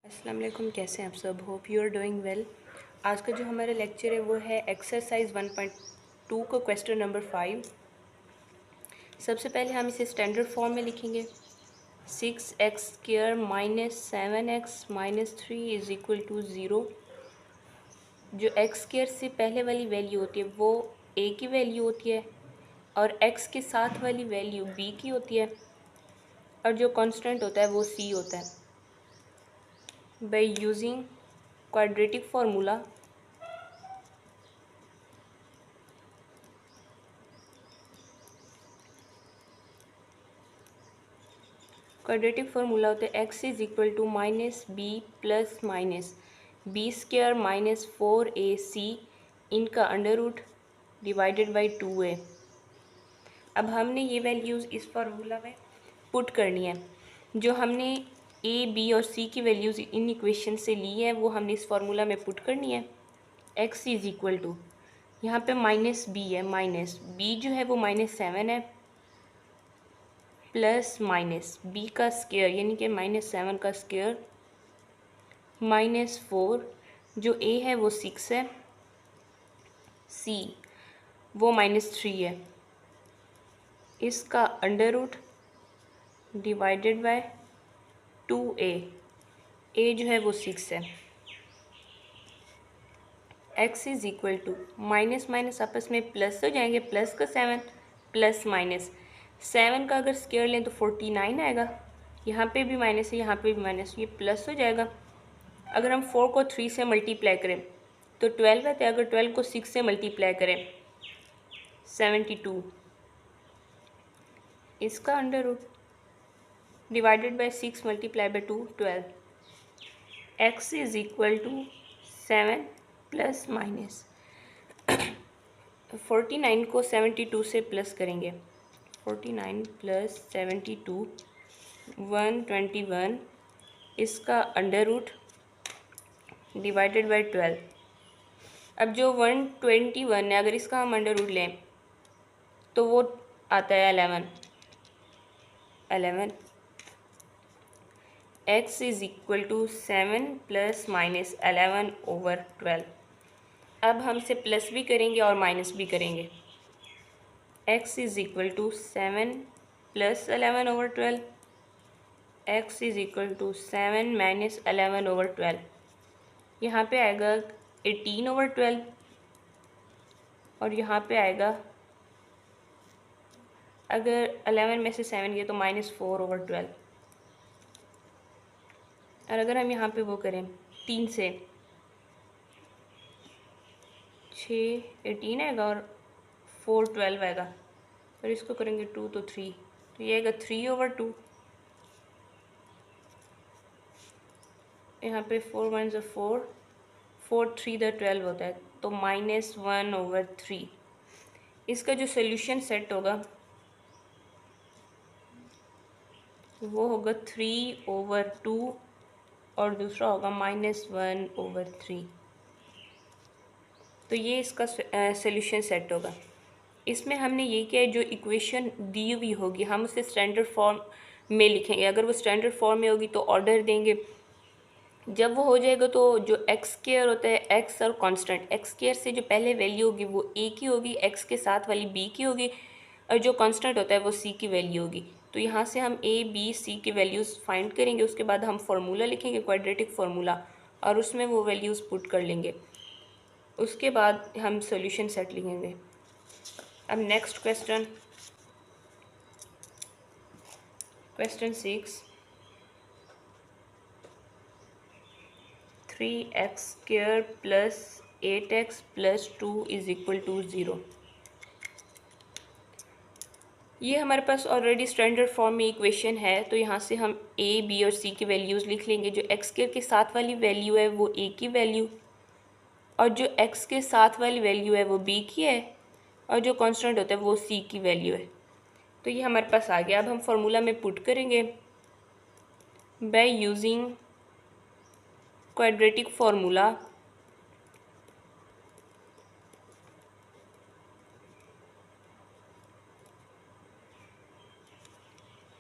अस्सलाम वालेकुम, कैसे हैं आप सब। Hope you are doing well. आज का जो हमारा लेक्चर है वो है एक्सरसाइज 1.2 का क्वेश्चन नंबर 5। सबसे पहले हम इसे स्टैंडर्ड फॉर्म में लिखेंगे। 6x² minus 7x minus 3 is equal to 0। जो x² से पहले वाली वैल्यू होती है वो a की वैल्यू होती है और x के साथ वाली वैल्यू b की होती है और जो कांस्टेंट होता है वो c होता है। By using quadratic formula, होता है x is equal to minus b plus minus b square minus 4ac इनका under root divided by 2a। अब हमने ये वैल्यूज़ इस फार्मूला में पुट करनी है। जो हमने a b और c की वैल्यूज़ इन इक्वेशन से ली है वो हमने इस फार्मूला में पुट करनी है। x इज़ इक्वल टू यहाँ पे माइनस बी है, माइनस बी जो है वो -7 है प्लस माइनस बी का स्क्वायर यानी कि -7 का स्क्वायर -4 जो a है वो 6 है, c वो -3 है, इसका under root divided by 2a। a जो है वो 6 है। x is equal to minus minus आपस में प्लस हो जाएंगे, प्लस का 7 प्लस माइनस 7 का अगर स्क्वायर लें तो 49 आएगा। यहाँ पे भी माइनस है, यहाँ पे भी माइनस, ये प्लस हो जाएगा। अगर हम 4 को 3 से मल्टीप्लाई करें तो 12 आता है। अगर 12 को 6 से मल्टीप्लाई करें 72, इसका under root divided by 6 multiply by 2 12। x is equal to 7 plus minus 49 को 72 से प्लस करेंगे, 49 प्लस 72 121, इसका अंडर रूट डिवाइडेड बाई 12। अब जो 121 है अगर इसका हम अंडर रूट लें तो वो आता है 11। x is equal to 7 plus minus 11 over 12। अब हम इसे प्लस भी करेंगे और माइनस भी करेंगे। x is equal to 7 plus 11 over 12, x is equal to 7 minus 11 over 12। यहाँ पे आएगा 18 ओवर 12 और यहाँ पे आएगा, अगर 11 में से 7 गए तो -4 ओवर 12। और अगर हम यहाँ पे वो करें 3 से 6 18 आएगा और 4 12 आएगा, और इसको करेंगे 2 तो 3, तो ये आएगा 3 ओवर 2। यहाँ पे 4 1 ज़ा 4, 4 3 दा 12 होता है, तो -1 ओवर 3। इसका जो सोल्यूशन सेट होगा वो होगा 3 ओवर 2 और दूसरा होगा -1 ओवर 3। तो ये इसका सोल्यूशन सेट होगा। इसमें हमने ये किया है, जो इक्वेशन दी हुई होगी हम उसे स्टैंडर्ड फॉर्म में लिखेंगे। अगर वो स्टैंडर्ड फॉर्म में होगी तो ऑर्डर देंगे, जब वो हो जाएगा तो जो एक्स स्क्वायर होता है, एक्स और कांस्टेंट, एक्स स्क्वायर से जो पहले वैल्यू होगी वो ए की होगी, एक्स के साथ वाली बी की होगी और जो कांस्टेंट होता है वो सी की वैल्यू होगी। तो यहाँ से हम ए बी सी की वैल्यूज़ फाइंड करेंगे, उसके बाद हम फार्मूला लिखेंगे, क्वाड्रेटिक फार्मूला, और उसमें वो वैल्यूज़ पुट कर लेंगे। उसके बाद हम सॉल्यूशन सेट लिखेंगे। अब next question 6, 3x² plus 8x plus 2 is equal to 0। ये हमारे पास ऑलरेडी स्टैंडर्ड फॉर्म में इक्वेशन है, तो यहाँ से हम a b और c की वैल्यूज़ लिख लेंगे। जो x² के साथ वाली वैल्यू है वो a की वैल्यू और जो x के साथ वाली वैल्यू है वो b की है और जो कांस्टेंट होता है वो c की वैल्यू है। तो ये हमारे पास आ गया। अब हम फार्मूला में पुट करेंगे by using quadratic formula.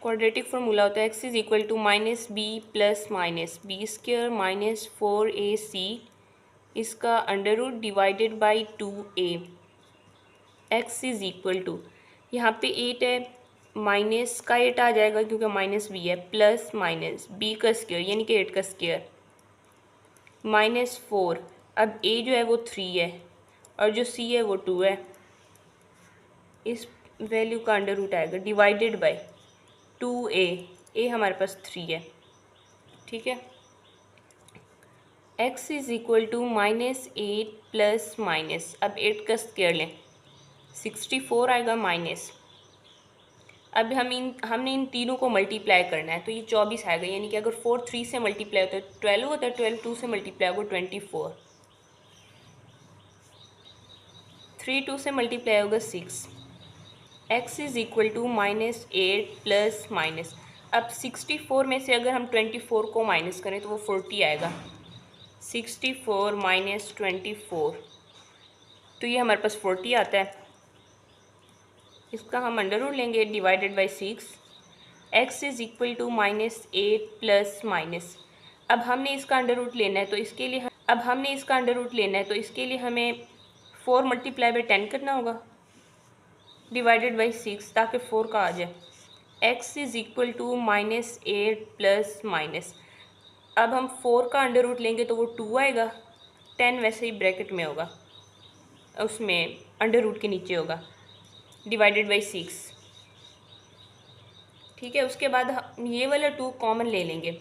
Quadratic formula होता है x is equal to minus b plus minus b square minus 4ac इसका under root divided by 2a। X is equal to यहाँ पे 8 है, माइनस का 8 आ जाएगा क्योंकि माइनस बी है, प्लस माइनस बी का स्क्वायर यानी कि 8 का स्क्वायर माइनस 4। अब a जो है वो 3 है और जो c है वो 2 है। इस वैल्यू का अंडर रूट आएगा डिवाइडेड बाई 2a। a हमारे पास 3 है, ठीक है। x is equal to minus 8 plus minus, अब 8 का स्क्वायर लें 64 आएगा माइनस। अब हमने इन तीनों को मल्टीप्लाई करना है तो ये 24 आएगा, यानी कि अगर 4 3 से मल्टीप्लाई होता है 12 होता है, 12 2 से मल्टीप्लाई होगा 24, 3 2 से मल्टीप्लाई होगा 6। x is equal to minus 8 plus minus, अब 64 में से अगर हम 24 को माइनस करें तो वो 40 आएगा। 64 माइनस 24 तो ये हमारे पास 40 आता है। इसका हम अंडर रूट लेंगे divided by 6। x is equal to minus 8 plus minus, अब हमने इसका अंडर रूट लेना है तो इसके लिए हमें 4 मल्टीप्लाई बाई 10 करना होगा डिवाइडेड बाई 6 ताकि 4 का आ जाए। x is equal to minus 8 plus minus, अब हम 4 का अंडर रूट लेंगे तो वो 2 आएगा, 10 वैसे ही ब्रैकेट में होगा, उसमें अंडर रूट के नीचे होगा डिवाइडेड बाई 6, ठीक है। उसके बाद हम ये वाला 2 कॉमन ले लेंगे।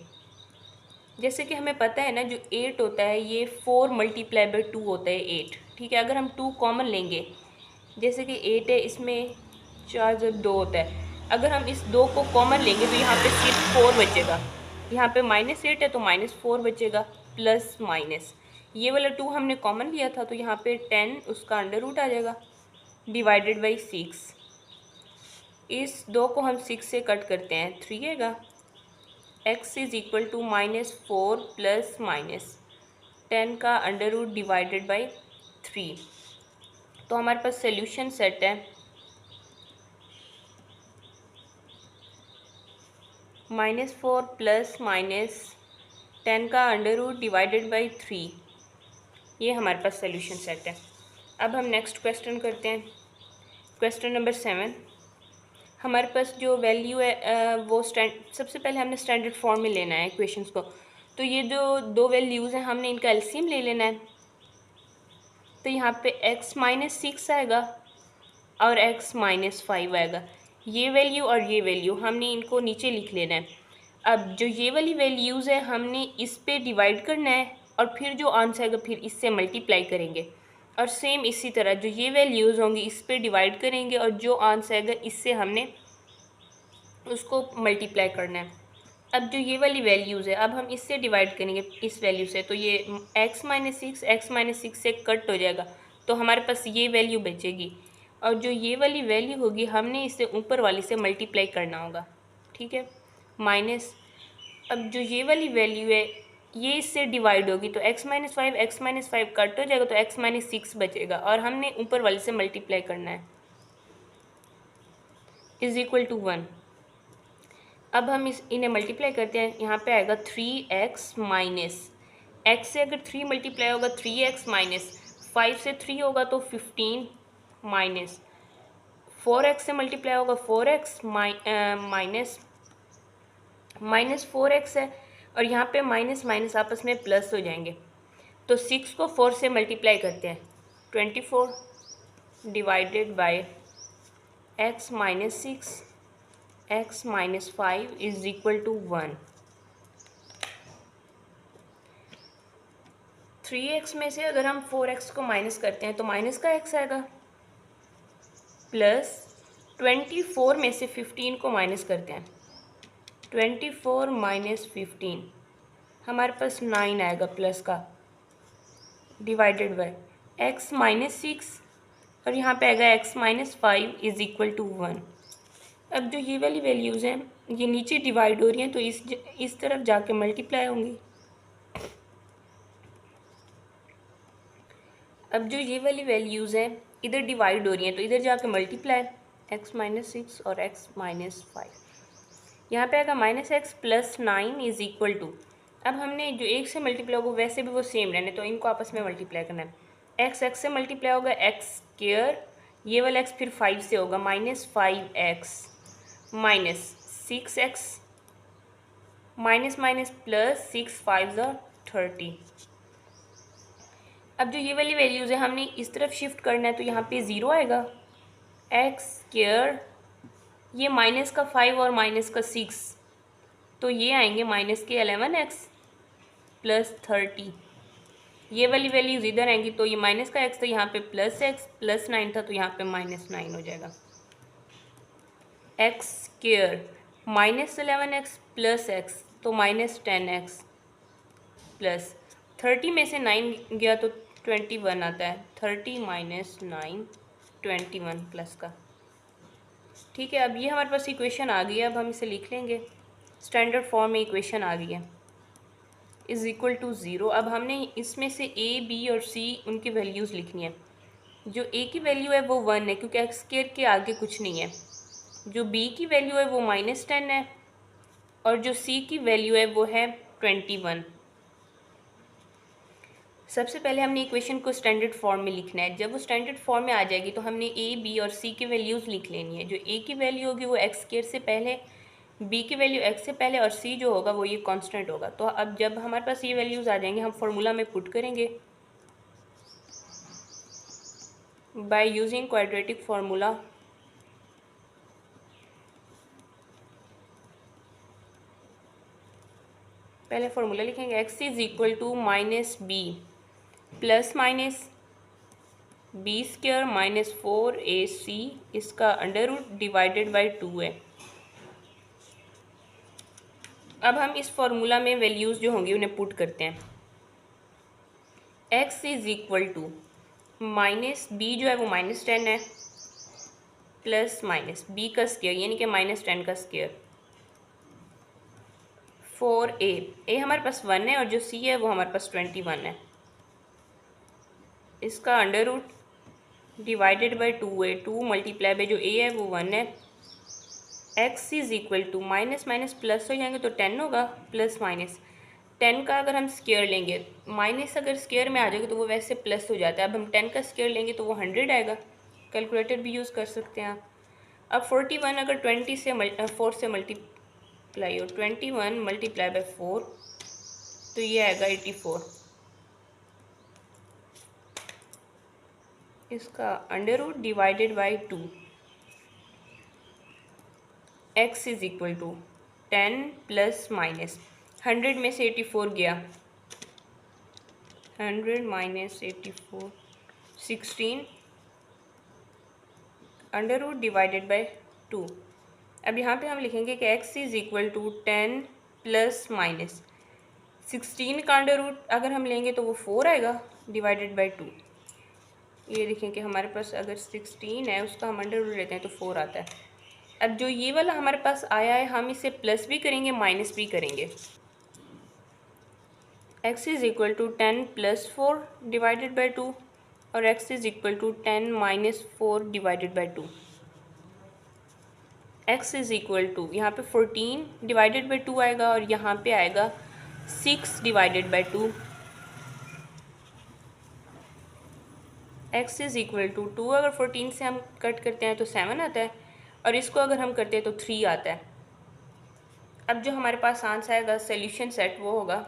जैसे कि हमें पता है ना जो 8 होता है ये 4 मल्टीप्लाई बाई 2 होता है 8, ठीक है। अगर हम 2 कॉमन लेंगे, जैसे कि 8 है इसमें 4 जब 2 होता है, अगर हम इस 2 को कॉमन लेंगे तो यहाँ पे सिर्फ 4 बचेगा। यहाँ पे माइनस 8 है तो माइनस 4 बचेगा प्लस माइनस, ये वाला 2 हमने कॉमन लिया था तो यहाँ पे 10 उसका अंडर रूट आ जाएगा डिवाइडेड बाई 6। इस 2 को हम 6 से कट करते हैं 3 आएगा। x is equal to minus 4 plus minus 10 का अंडर रूट डिवाइडेड बाई 3। तो हमारे पास सोल्यूशन सेट है -4 प्लस माइनस 10 का अंडर रूट डिवाइडेड बाई 3, ये हमारे पास सोल्यूशन सेट है। अब हम नेक्स्ट क्वेश्चन करते हैं, क्वेश्चन नंबर 7। हमारे पास जो वैल्यू है वो सबसे पहले हमने स्टैंडर्ड फॉर्म में लेना है इक्वेशंस को। तो ये जो दो वैल्यूज़ हैं हमने इनका एलसीएम ले लेना है। तो यहाँ पे x माइनस 6 आएगा और x माइनस 5 आएगा, ये वैल्यू और ये वैल्यू हमने इनको नीचे लिख लेना है। अब जो ये वाली वैल्यूज़ है हमने इस पे डिवाइड करना है और फिर जो आंसर आएगा फिर इससे मल्टीप्लाई करेंगे, और सेम इसी तरह जो ये वैल्यूज़ होंगी इस पे डिवाइड करेंगे और जो आंसर आएगा इससे हमने उसको मल्टीप्लाई करना है। अब जो ये वाली वैल्यूज़ है अब हम इससे डिवाइड करेंगे इस वैल्यू से, तो ये x माइनस 6 से कट हो जाएगा तो हमारे पास ये वैल्यू बचेगी, और जो ये वाली वैल्यू होगी हमने इससे ऊपर वाली से मल्टीप्लाई करना होगा, ठीक है। माइनस, अब जो ये वाली वैल्यू है ये इससे डिवाइड होगी तो x माइनस 5 कट हो जाएगा तो x माइनस 6 बचेगा और हमने ऊपर वाले से मल्टीप्लाई करना है इज इक्वल टू 1। अब हम इन्हें मल्टीप्लाई करते हैं, यहाँ पे आएगा 3x माइनस, x से अगर 3 मल्टीप्लाई होगा 3x माइनस 5 से 3 होगा तो 15 माइनस 4x से मल्टीप्लाई होगा 4x माइनस 4x है, और यहाँ पे माइनस माइनस आपस में प्लस हो जाएंगे। तो 6 को 4 से मल्टीप्लाई करते हैं 24 divided by x minus 6 x minus 5 is equal to 1। 3x में से अगर हम 4x को माइनस करते हैं तो माइनस का x आएगा, प्लस 24 में से 15 को माइनस करते हैं 24 माइनस 15 हमारे पास 9 आएगा प्लस का, डिवाइडेड बाय x माइनस 6 और यहाँ पे आएगा x minus 5 is equal to 1। अब जो ये वाली वैल्यूज़ हैं ये नीचे डिवाइड हो रही हैं तो इस तरफ जाके मल्टीप्लाई होंगी। अब जो ये वाली वैल्यूज़ हैं इधर डिवाइड हो रही हैं तो इधर जाके मल्टीप्लाई x माइनस 6 और x माइनस 5। यहाँ पे आएगा -x + 9 इज़ इक्वल टू, अब हमने जो एक से मल्टीप्लाई होगा वैसे भी वो सेम रहने, तो इनको आपस में मल्टीप्लाई करना है। x से मल्टीप्लाई होगा x², ये वाला x फिर 5 से होगा -5x -6x minus minus plus 6 5 30। अब जो ये वाली वैल्यूज़ है हमने इस तरफ शिफ्ट करना है, तो यहाँ पे 0 आएगा। x², ये माइनस का 5 और माइनस का 6, तो ये आएंगे माइनस के 11x + 30। ये वाली वैल्यूज़ इधर आएंगी, तो ये माइनस का x था, यहाँ पे +x + 9 था, तो यहाँ पे -9 हो जाएगा। x² -11x + x, तो -10x प्लस 30 में से 9 गया तो 21 आता है। 30 - 9 21 प्लस का। ठीक है, अब ये हमारे पास इक्वेशन आ गई है। अब हम इसे लिख लेंगे, स्टैंडर्ड फॉर्म में इक्वेशन आ गई है, इज़ इक्वल टू 0। अब हमने इसमें से a, b और c उनकी वैल्यूज़ लिखनी है। जो a की वैल्यू है वो 1 है, क्योंकि x² के आगे कुछ नहीं है। जो b की वैल्यू है वो -10 है, और जो c की वैल्यू है वो है 21। सबसे पहले हमने इक्वेशन को स्टैंडर्ड फॉर्म में लिखना है। जब वो स्टैंडर्ड फॉर्म में आ जाएगी तो हमने a, b और c की वैल्यूज़ लिख लेनी है। जो a की वैल्यू होगी वो x² से पहले, b की वैल्यू x से पहले, और c जो होगा वो ये कांस्टेंट होगा। तो अब जब हमारे पास ये वैल्यूज़ आ जाएंगे, हम फार्मूला में पुट करेंगे बाय यूजिंग क्वाड्रेटिक फार्मूला। पहले फार्मूला लिखेंगे, x is equal to -b plus minus b² - 4ac, इसका अंडर रूट डिवाइडेड बाई 2 है। अब हम इस फार्मूला में वैल्यूज़ जो होंगी उन्हें पुट करते हैं। x is equal to -b जो है वो -10 है, प्लस माइनस b का स्क्वायर यानी कि -10 का स्क्वायर, 4a हमारे पास 1 है, और जो c है वो हमारे पास 21 है, इसका अंडर रूट डिवाइडेड बाई 2 है। 2 मल्टीप्लाई बाई जो a है वो 1 है। x is equal to minus minus plus हो जाएंगे तो 10 होगा, प्लस माइनस 10 का अगर हम स्क्वायर लेंगे, माइनस अगर स्क्वायर में आ जाएगा तो वो वैसे प्लस हो जाता है। अब हम 10 का स्क्वायर लेंगे तो वो 100 आएगा। कैलकुलेटर भी यूज़ कर सकते हैं आप। अब 41 अगर 4 से मल्टीप्लाई हो, 21 मल्टीप्लाई बाई 4, तो ये आएगा 84। इसका under root divided by 2। x is equal to 10 plus minus 100 में से 84 गया, 100 minus 84 16, under root divided by 2। अब यहाँ पे हम लिखेंगे कि x is equal to 10 plus minus 16 का अंडर रूट अगर हम लेंगे तो वो 4 आएगा, डिवाइडेड बाई 2। ये देखें कि हमारे पास अगर 16 है उसका हम अंडर रूट लेते हैं तो 4 आता है। अब जो ये वाला हमारे पास आया है हम इसे प्लस भी करेंगे माइनस भी करेंगे। x is equal to 10 plus 4 divided by 2, और x is equal to 10 minus 4 divided by 2। x is equal to यहाँ पे 14 डिवाइडेड बाई 2 आएगा, और यहाँ पे आएगा 6 divided by 2। x is equal to 2 अगर 14 से हम कट करते हैं तो 7 आता है, और इसको अगर हम करते हैं तो 3 आता है। अब जो हमारे पास आंसर आएगा सॉल्यूशन सेट वो होगा,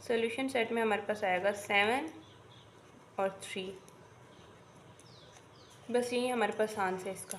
सॉल्यूशन सेट में हमारे पास आएगा 7 और 3। बस यही हमारे पास आंसर है इसका।